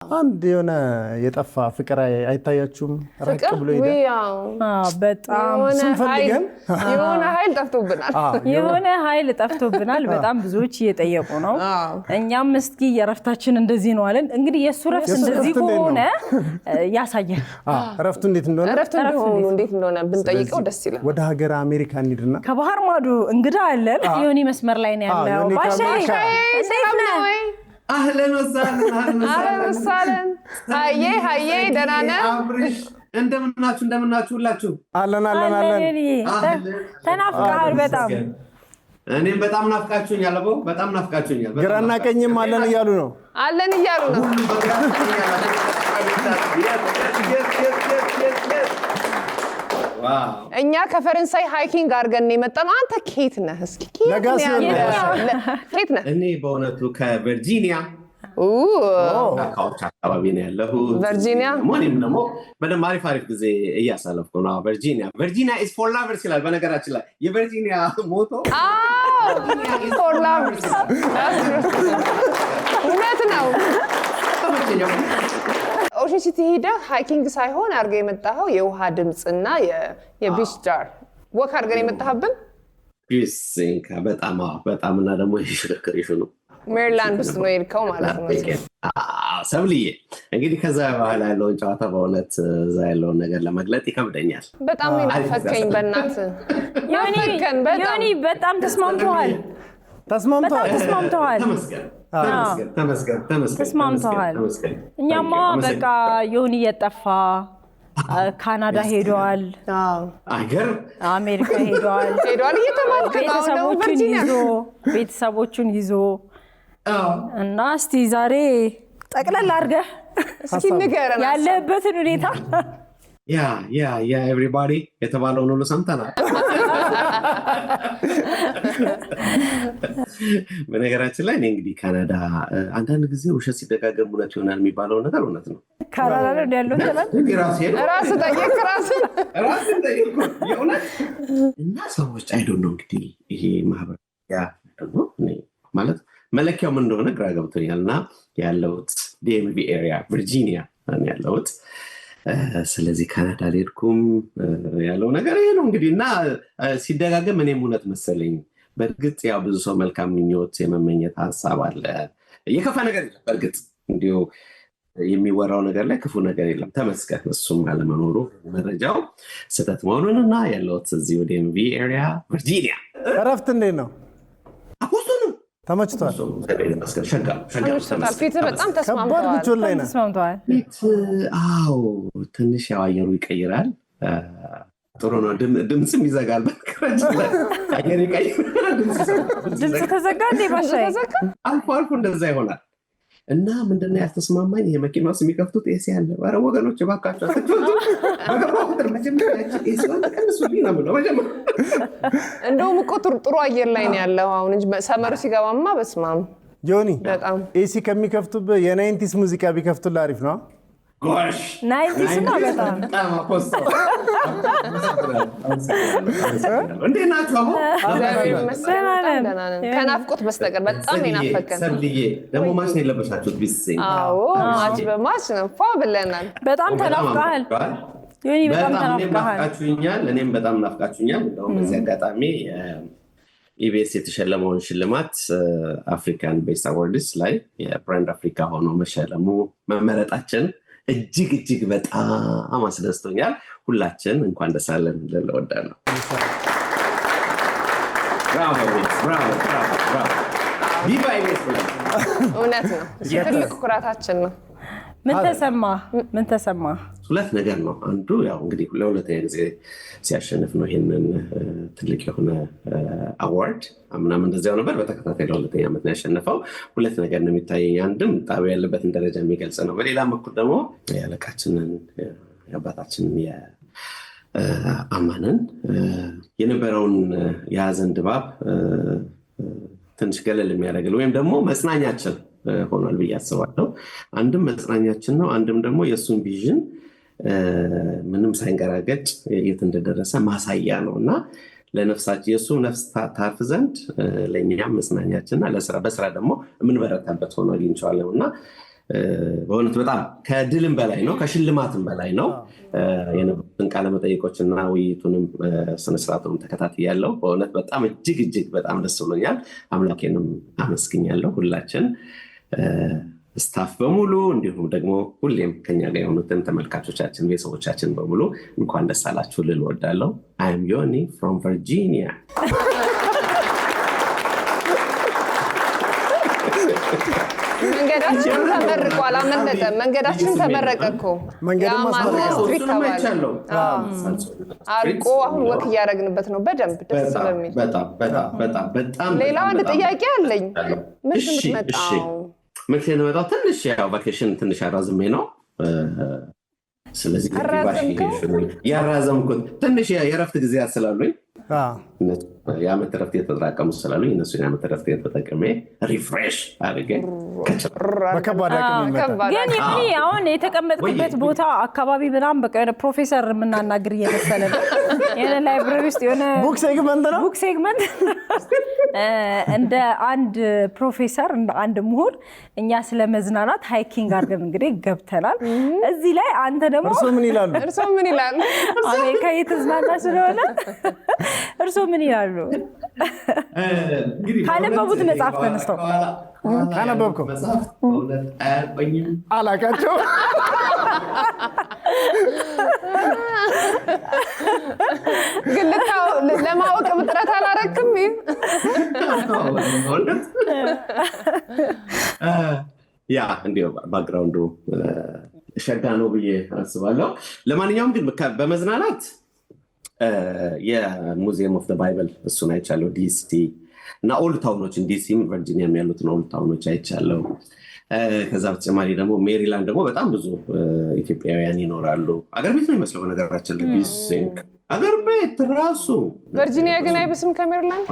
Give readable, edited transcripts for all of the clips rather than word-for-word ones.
አንድ የሆነ የጠፋ ፍቅር አይታያችሁም? ራቅ ብሎ ይላል። በጣም ስንፈልገን የሆነ ኃይል ጠፍቶብናል። የሆነ ኃይል ጠፍቶብናል። በጣም ብዙዎች እየጠየቁ ነው። እኛም እስኪ የረፍታችን እንደዚህ ነው አለን። እንግዲህ የሱ ረፍት እንደዚህ ከሆነ ያሳያል። ረፍቱ እንዴት እንደሆነ እንዴት እንደሆነ ብንጠይቀው ደስ ይላል። ወደ ሀገር አሜሪካ እንሂድና ከባህር ማዶ እንግዳ አለን። ዮኒ መስመር ላይ ነው ያለው። ባሻ እንዴት ነህ? አህለን ወሰህለን። ሀዬ ደህና ነህ? እንደምናችሁ ሁላችሁ? አለን። ተናፍቀሃል በጣም። እኔም በጣም ናፍቃችሁኛል። በጣም ናፍቃችሁኛል። ግራና ቀኝም አለን እያሉ ነው። ሁሉ በግራና ቀኝ እኛ ከፈረንሳይ ሃይኪንግ አድርገን የመጣነው። አንተ ኬት ነህ? እስኪ ኬት ነህ? እኔ በእውነቱ ከቨርጂኒያ ካውች አካባቢ ነው ያለሁት። ቨርጂኒያ እኔም ደግሞ በደንብ አሪፍ ጊዜ እያሳለፍኩ ነው። ቨርጂኒያ ኢዝ ፎር ላቨርስ ይላል። በነገራችን ላይ የቨርጂኒያ ሞቶ ፎር ላቨርስ እውነት ነው። ኦሽን ሲቲ ሄደህ ሃይኪንግ ሳይሆን አድርገህ የመጣኸው የውሃ ድምፅና የቢች ዳር ወክ አድርገን የመጣህብን በጣም እና ደግሞ ይሽከረከሪሽ ነው። ሜሪላንድ ውስጥ ነው የሄድከው ማለት ነው። ሰብልዬ እንግዲህ ከዛ በኋላ ያለውን ጨዋታ በእውነት እዛ ያለውን ነገር ለመግለጥ ይከብደኛል። በጣም ናፈከኝ። በእናትህ ዮኒ በጣም ተስማምተዋል። ተስማምተዋል። እኛማ በቃ ዮኒ እየጠፋ ካናዳ ሄዷል፣ አሜሪካ ሄዷል ቤተሰቦቹን ይዞ እና እስቲ ዛሬ ጠቅለል አድርገህ እስኪ ንገረን ያለህበትን ሁኔታ። ኤቭሪባዲ የተባለውን ሁሉ ሰምተናል። በነገራችን ላይ እኔ እንግዲህ ካናዳ አንዳንድ ጊዜ ውሸት ሲደጋገም እውነት ይሆናል የሚባለው ነገር እውነት ነው። ካናዳ ነው ያለው ራስ ጠይቅ የእውነት እና ሰዎች አይዶን ነው እንግዲህ ይሄ ማህበር ማለት መለኪያው ምን እንደሆነ ግራ ገብቶኛል። እና ያለሁት ዲኤምቪ ኤሪያ ቨርጂኒያ ያለሁት። ስለዚህ ካናዳ ሊሄድኩም ያለው ነገር ይሄ ነው እንግዲህ እና ሲደጋገም እኔም እውነት መሰለኝ። በእርግጥ ያው ብዙ ሰው መልካም ምኞት የመመኘት ሀሳብ አለ። የከፋ ነገር የለም። በእርግጥ እንዲሁ የሚወራው ነገር ላይ ክፉ ነገር የለም። ተመስገን። እሱም አለመኖሩ መረጃው ስህተት መሆኑንና ያለሁት እዚህ ወደ ዲኤምቪ ኤሪያ ቨርጂኒያ። እረፍት እንዴት ነው? ተመችቷል? ፊት በጣም ተስማምተዋል። ትንሽ ያው አየሩ ይቀይራል። ጥሩ ነው። ድምፅም ይዘጋል። አየር ይቀይራል። ድምፅ ተዘጋ እንዴ? ባሻይ አልፎ እንደዛ ይሆናል። እና ምንድነው ያልተስማማኝ? የመኪና ውስጥ የሚከፍቱት ኤሲ አለ። ኧረ ወገኖች እባካችሁ እንደውም እኮ ጥሩ አየር ላይ ነው ያለው አሁን እንጂ ሰመሩ ሲገባማ በስማም ጆኒ ኤሲ ከሚከፍቱበት የናይንቲስ ሙዚቃ ቢከፍቱልህ አሪፍ ነው። ናይንቲስ ነው በጣም እንዴት ናችሁ? ከናፍቆት በስተቀር በጣም ይናፈቀን። ደግሞ ማች ነው የለበሳችሁት? ቢስኝ ማች በማች ነው ፏ ብለናል። በጣም ተናፍቀሃል ዮኒ፣ በጣም ተናፍቀሃል። እኔም በጣም ናፍቃችሁኛል። እንደውም በዚህ አጋጣሚ ኢቢኤስ የተሸለመውን ሽልማት አፍሪካን ቤስት አዋርድስ ላይ የብራንድ አፍሪካ ሆኖ መሸለሙ መመረጣችን እጅግ በጣም አስደስቶኛል። ሁላችን እንኳን ደስ አለን ልል እወዳለሁ። ቪቫ ኢቢኤስ። እውነት ነው፣ ትልቅ ኩራታችን ነው። ምን ተሰማ? ሁለት ነገር ነው። አንዱ ያው እንግዲህ ለሁለተኛ ጊዜ ሲያሸንፍ ነው ይሄንን ትልቅ የሆነ አዋርድ። አምናም እንደዚያው ነበር። በተከታታይ ለሁለተኛ ዓመት ነው ያሸነፈው። ሁለት ነገር ነው የሚታየኝ። አንድም ጣቢያው ያለበትን ደረጃ የሚገልጽ ነው። በሌላ በኩል ደግሞ የአለቃችንን የአባታችንን የአማንን የነበረውን የሀዘን ድባብ ትንሽ ገለል የሚያደርግል ወይም ደግሞ መጽናኛችን ሆኗል ብዬ አስባለሁ። አንድም መጽናኛችን ነው፣ አንድም ደግሞ የእሱን ቪዥን ምንም ሳይንገራገጭ የት እንደደረሰ ማሳያ ነው እና ለነፍሳችን የእሱ ነፍስ ታርፍ ዘንድ ለእኛም መጽናኛችንና በስራ ደግሞ የምንበረታበት ሆኖ አግኝቼዋለሁ እና በእውነት በጣም ከድልም በላይ ነው፣ ከሽልማትም በላይ ነው። የነበሩትን ቃለመጠይቆችና ውይይቱንም ስነስርዓቱንም ተከታትያለሁ። በእውነት በጣም እጅግ በጣም ደስ ብሎኛል። አምላኬንም አመስግኛለሁ። ሁላችን ስታፍ በሙሉ እንዲሁም ደግሞ ሁሌም ከኛ ጋር የሆኑትን ተመልካቾቻችን፣ ቤተሰቦቻችን በሙሉ እንኳን ደስ አላችሁ ልል እወዳለሁ። አይ አም ዮኒ ፍሮም ቨርጂኒያ። መንገዳችን ተመርቋል። አመለጠ። መንገዳችን ተመረቀ እኮ አልቆ አሁን ወክ እያደረግንበት ነው። በደንብ ደስ ስለሚል በጣም ሌላ አንድ ጥያቄ አለኝ። መቼ የምትመጣው? ትንሽ ያው ቫኬሽን ትንሽ አራዝሜ ነው። ስለዚህ ያራዘምኩት ትንሽ የእረፍት ጊዜያት ስላሉኝ የዓመት እረፍት የተጠራቀሙ ስላሉኝ እነሱን የዓመት እረፍት የተጠቀሜ ሪፍሬሽ አድርጌ በከባድ ግን አሁን የተቀመጥኩበት ቦታ አካባቢ ምናምን በቃ የሆነ ፕሮፌሰር የምናናግር እየመሰለ ነው። የሆነ ላይብረሪ ውስጥ የሆነ ቡክ ሴግመንት ነው። ቡክ ሴግመንት እንደ አንድ ፕሮፌሰር እንደ አንድ ምሁር እኛ ስለ መዝናናት ሃይኪንግ አድርገን እንግዲህ ገብተናል። እዚህ ላይ አንተ ደግሞ እርሶ ምን ይላሉ? አሜሪካ የተዝናና ስለሆነ እርሶ ምን ይላሉ? ካነበቡት መጽሐፍ ተነስተው ካነበብከው አላቃቸው ግን ለማወቅ ጥረት አላረክም? ያ እንዲያው ባክግራውንዱ ሸጋ ነው ብዬ አስባለሁ። ለማንኛውም ግን በመዝናናት የሙዚየም ኦፍ ባይብል እሱን አይቻለሁ። ዲሲ እና ኦልድ ታውኖችን ዲሲም ቨርጂኒያም ያሉትን ኦልድ ታውኖች አይቻለሁ። ከዛ በተጨማሪ ደግሞ ሜሪላንድ ደግሞ በጣም ብዙ ኢትዮጵያውያን ይኖራሉ። አገር ቤት ነው ይመስለው በነገራችን ላይ አገር ቤት ራሱ። ቨርጂኒያ ግን አይብስም ከሜሪላንድ?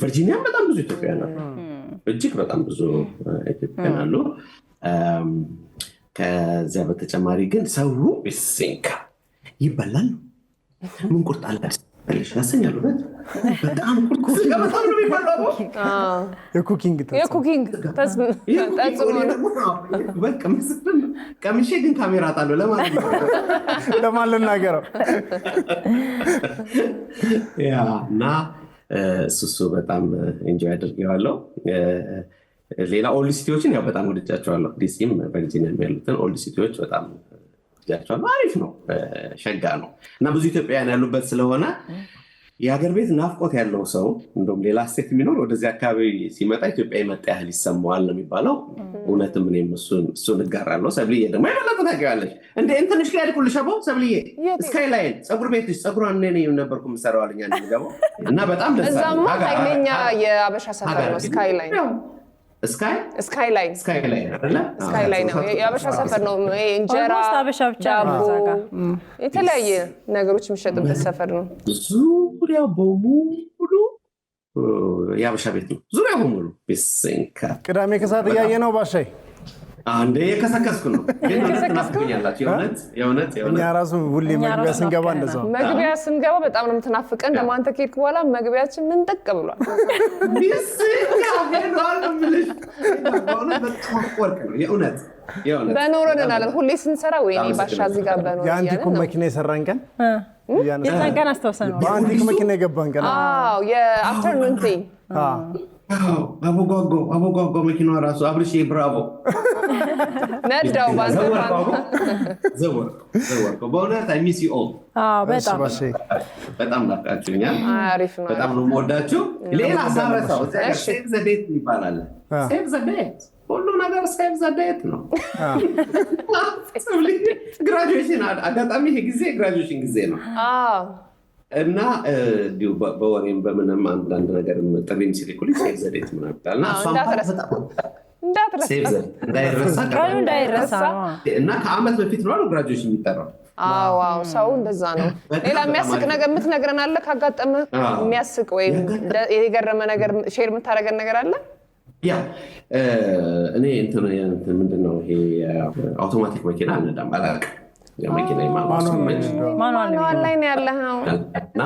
ቨርጂኒያም በጣም ብዙ ኢትዮጵያውያን አሉ፣ እጅግ በጣም ብዙ ኢትዮጵያውያን አሉ። ከዚያ በተጨማሪ ግን ሰው ይስንካ ይበላል። ምን ቁርጥ አለች ያሰኛሉ። በጣም ቁርጥ በጣም ነው የሚባለው። የኩኪንግ ቀምሼ ግን ካሜራ ጣለው ለማን ልናገረው? እና እሱ በጣም ኢንጆይ አድርጌዋለሁ። ሌላ ኦልድ ሲቲዎችን ያው በጣም ወድጃቸዋለሁ። ዲሲም ቨርጂኒያም ያሉትን ኦልድ ሲቲዎች በጣም ወድጃቸዋለሁ። አሪፍ ነው፣ ሸጋ ነው እና ብዙ ኢትዮጵያውያን ያሉበት ስለሆነ የሀገር ቤት ናፍቆት ያለው ሰው እንደውም ሌላ ስቴት የሚኖር ወደዚህ አካባቢ ሲመጣ ኢትዮጵያ የመጣ ያህል ይሰማዋል ነው የሚባለው። እውነትም እኔም እሱን እጋራለሁ። ሰብልዬ ደግሞ የበለጠ ታውቂዋለሽ እንደ እንትንሽ ላይ ያድቁልሽ አቦ ሰብልዬ ስካይላይን ፀጉር ቤትሽ ፀጉሯን እኔ ነበርኩ የምሰራዋልኛ እንደሚገባው እና በጣም ደስ እዛማ ኃይለኛ የአበሻ ሰፈር ነው ስካይላይን። ስካይላይን ነው የአበሻ ሰፈር ነው። እንጀራ ዳቦ የተለያየ ነገሮች የሚሸጥበት ሰፈር ነው። ዙሪያው በሙሉ የአበሻ ቤት ነው። ዙሪያው በሙሉ ቢስንካ ቅዳሜ ከሰዓት እያየ ነው ባሻይ አንዴ የከሰከስኩ ነው። እኛ ራሱ ሁሌ መግቢያ ስንገባ እንደዛ መግቢያ ስንገባ በጣም ነው የምትናፍቀን። ደግሞ አንተ ከሄድክ በኋላ መግቢያችን ምን ጠቅ ብሏል። በኖረን እንላለን ሁሌ ስንሰራ። ወይኔ ባሻ እዚህ ጋር በኖረን የአንቲኩ መኪና የሰራን ቀን የዛን ቀን አስታውሰን ነው በአንቲኩ መኪና የገባን ቀን። የአፍተርኑን ቴ አቦጓጎ መኪናዋ ራሱ አብርሽ ብራቮ ነዳው ዘወርቀው በእውነት አይ ሚስ ዩ ኦል። በጣም ናፍቃችሁኛል። በጣም ነው የምወዳችሁ። ሌላ ሳረሳው ሴቭ ዘ ዴት ይባላል። ሴቭ ዘ ዴት ሁሉ ነገር ሴቭ ዘ ዴት ነው። ግራጁዌሽን አጋጣሚ ይሄ ጊዜ ግራጁዌሽን ጊዜ ነው እና እንዲሁ በወሬም በምንም አንዳንድ ነገር ጥሪም ሲልኩልኝ ሴቭ ዘ ዴት ምናምን እንዳይረሳ እና ከዓመት በፊት ነው ግራጁዌሽን የሚጠራው። ዋው ሰው እንደዛ ነው። ሌላ የሚያስቅ ነገር የምትነግረን አለ? ካጋጠመ የሚያስቅ ወይም የገረመ ነገር ሼር የምታደርገን ነገር አለ? ያ እኔ ምንድነው ይሄ አውቶማቲክ መኪና አልነዳም፣ አላውቅም። ማኑዋል ላይ ነው ያለኸው። እና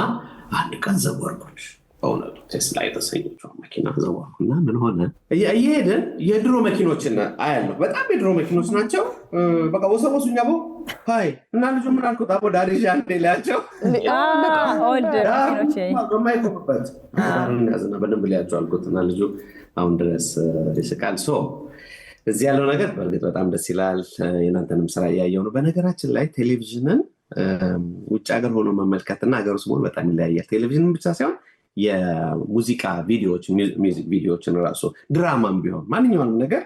አንድ ቀን ዘወርኩኝ በእውነቱ ቴስላ የተሰኘችው መኪና ዘዋኩና ምን ሆነ እየሄድን የድሮ መኪኖችን አያለሁ። በጣም የድሮ መኪኖች ናቸው። በቃ ወሰወሱኛ ሀይ እና ልጁ ምን አልኩት አቦ ዳሪዣ እንደ ሊያቸው በማይቆምበት ያዝና በደንብ ሊያቸው አልኩት እና ልጁ አሁን ድረስ ይስቃል። እዚህ ያለው ነገር በእርግጥ በጣም ደስ ይላል። የእናንተንም ስራ እያየው ነው። በነገራችን ላይ ቴሌቪዥንን ውጭ ሀገር ሆኖ መመልከትና ሀገር ውስጥ መሆን በጣም ይለያያል። ቴሌቪዥንን ብቻ ሳይሆን የሙዚቃ ቪዲዮዎች ሚውዚክ ቪዲዮዎችን ራሱ ድራማም ቢሆን ማንኛውንም ነገር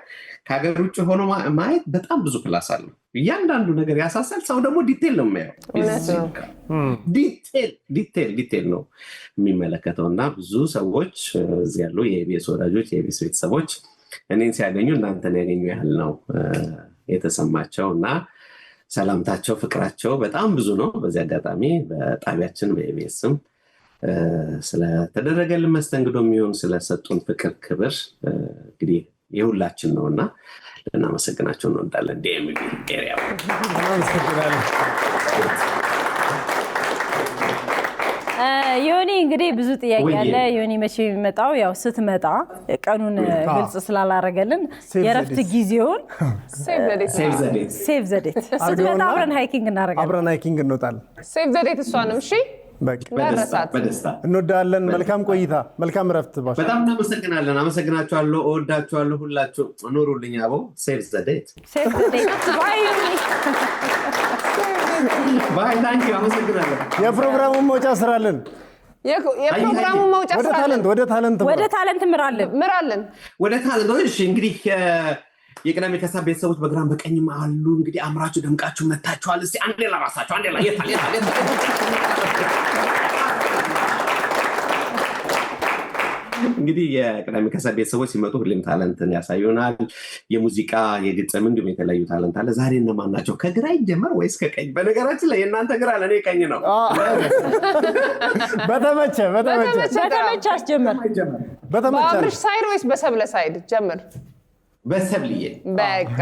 ከሀገር ውጭ ሆኖ ማየት በጣም ብዙ ፕላስ አለው። እያንዳንዱ ነገር ያሳሳል። ሰው ደግሞ ዲቴል ነው የሚያየው። ዲቴል ነው የሚመለከተው እና ብዙ ሰዎች እዚህ ያሉ የኢቢኤስ ወዳጆች የኢቢኤስ ቤተሰቦች እኔን ሲያገኙ እናንተን ያገኙ ያህል ነው የተሰማቸው እና ሰላምታቸው ፍቅራቸው በጣም ብዙ ነው። በዚህ አጋጣሚ በጣቢያችን በኢቢኤስም ስለተደረገልን መስተንግዶ የሚሆን ስለሰጡን ፍቅር ክብር እንግዲህ የሁላችን ነው እና ልናመሰግናቸው እንወዳለን። ዲኤምቪ ኤሪያ ዮኒ እንግዲህ ብዙ ጥያቄ አለ። ዮኒ መቼ የሚመጣው ያው ስትመጣ ቀኑን ግልጽ ስላላረገልን የረፍት ጊዜውን ሴቭ ዘ ዴት ስትመጣ አብረን ሃይኪንግ እናደርጋለን። አብረን ሃይኪንግ እንወጣለን። ሴቭ ዘ ዴት እሷንም እሺ በደስታ እንወዳለን። መልካም ቆይታ፣ መልካም ረፍት። በጣም እናመሰግናለን። አመሰግናችኋለሁ። እወዳችኋለሁ። ሁላችሁ ኑሩልኝ። አቦ ሴቭ ዘ ዴት ባይ ታንኪ። አመሰግናለሁ። የፕሮግራሙን መውጫ ስራለን። የፕሮግራሙን መውጫ ስራለን። ወደ ታለንት ምራለን። ወደ ታለንት። እሺ እንግዲህ የቅዳሜ ከሰዓት ቤተሰቦች በግራም በቀኝም አሉ። እንግዲህ አምራችሁ ደምቃችሁ መታችኋል። እስቲ አንዴ ለራሳችሁ አንዴ የታል እንግዲህ የቅዳሜ ከሰዓት ቤተሰቦች ሲመጡ ሁሌም ታለንትን ያሳዩናል። የሙዚቃ የግጥም እንዲሁም የተለያዩ ታለንት አለ። ዛሬ እነማን ናቸው? ከግራ ይጀመር ወይስ ከቀኝ? በነገራችን ላይ የእናንተ ግራ ለእኔ ቀኝ ነው። በተመቸ አስጀመር። በአብርሽ ሳይድ ወይስ በሰብለ ሳይድ ጀምር? በሰብልዬ በቃ